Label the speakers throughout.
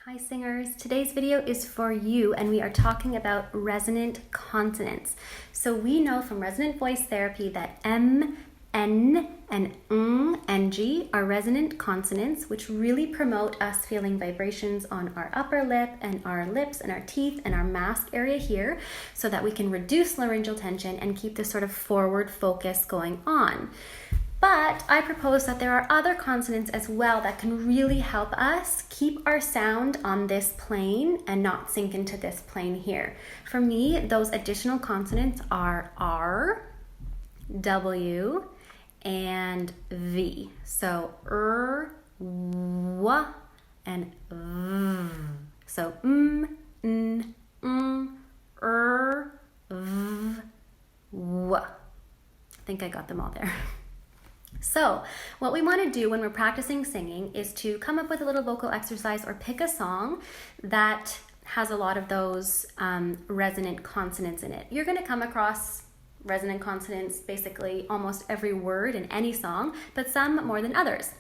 Speaker 1: Hi singers, today's video is for you and we are talking about resonant consonants. So we know from resonant voice therapy that M, N, and Ng and G are resonant consonants which really promote us feeling vibrations on our upper lip and our lips and our teeth and our mask area here so that we can reduce laryngeal tension and keep this sort of forward focus going on. But I propose that there are other consonants as well that can really help us keep our sound on this plane and not sink into this plane here. For me, those additional consonants are R, W, and V. So W, and V. So N, V, W. I think I got them all there. So what we want to do when we're practicing singing is to come up with a little vocal exercise or pick a song that has a lot of those resonant consonants in it. You're going to come across resonant consonants basically almost every word in any song, but some more than others.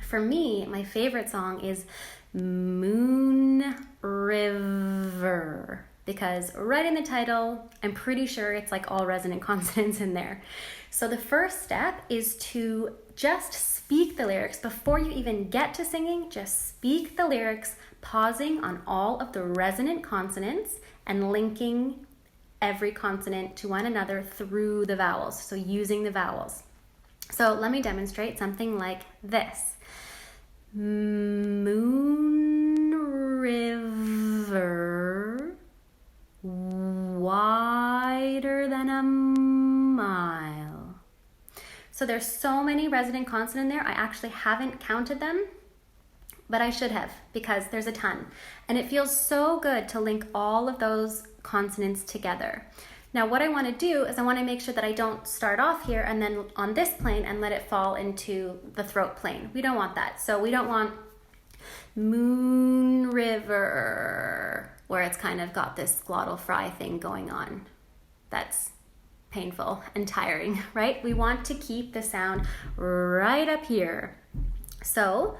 Speaker 1: For me, my favorite song is Moon River, because right in the title, I'm pretty sure it's like all resonant consonants in there. So the first step is to just speak the lyrics before you even get to singing. Just speak the lyrics, pausing on all of the resonant consonants and linking every consonant to one another through the vowels, so using the vowels. So let me demonstrate something like this. Moon river, wider than a mile. So there's so many resonant consonants in there. I actually haven't counted them, but I should have because there's a ton. And it feels so good to link all of those consonants together. Now what I want to do is I want to make sure that I don't start off here and then on this plane and let it fall into the throat plane. We don't want that. So we don't want Moon River, where it's kind of got this glottal fry thing going on. That's painful and tiring, right? We want to keep the sound right up here. So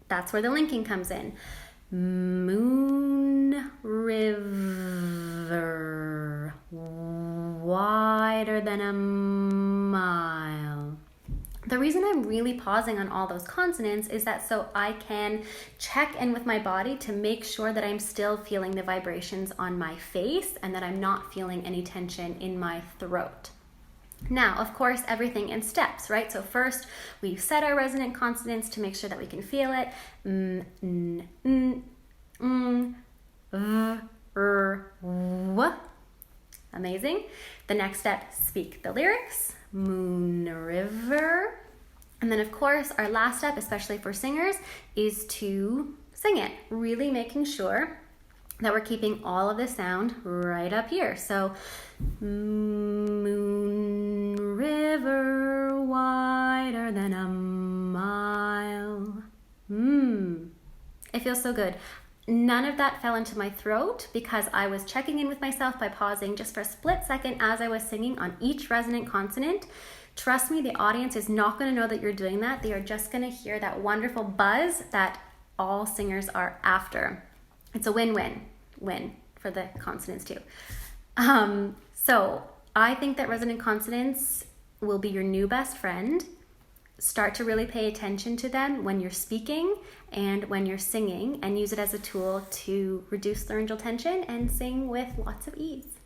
Speaker 1: that's where the linking comes in. Moon river, wider than a mile. The reason I'm really pausing on all those consonants is that so I can check in with my body to make sure that I'm still feeling the vibrations on my face and that I'm not feeling any tension in my throat. Now, of course, everything in steps, right? So first, we set our resonant consonants to make sure that we can feel it. W. Amazing. The next step, speak the lyrics. Moon river. And then of course our last step, especially for singers, is to sing it, really making sure that we're keeping all of the sound right up here. So moon river, wider than a mile. It feels so good. None of that fell into my throat because I was checking in with myself by pausing just for a split second as I was singing on each resonant consonant. Trust me, the audience is not going to know that you're doing that. They are just going to hear that wonderful buzz that all singers are after. It's a win-win for the consonants too. So I think that resonant consonants will be your new best friend. Start to really pay attention to them when you're speaking and when you're singing, and use it as a tool to reduce laryngeal tension and sing with lots of ease.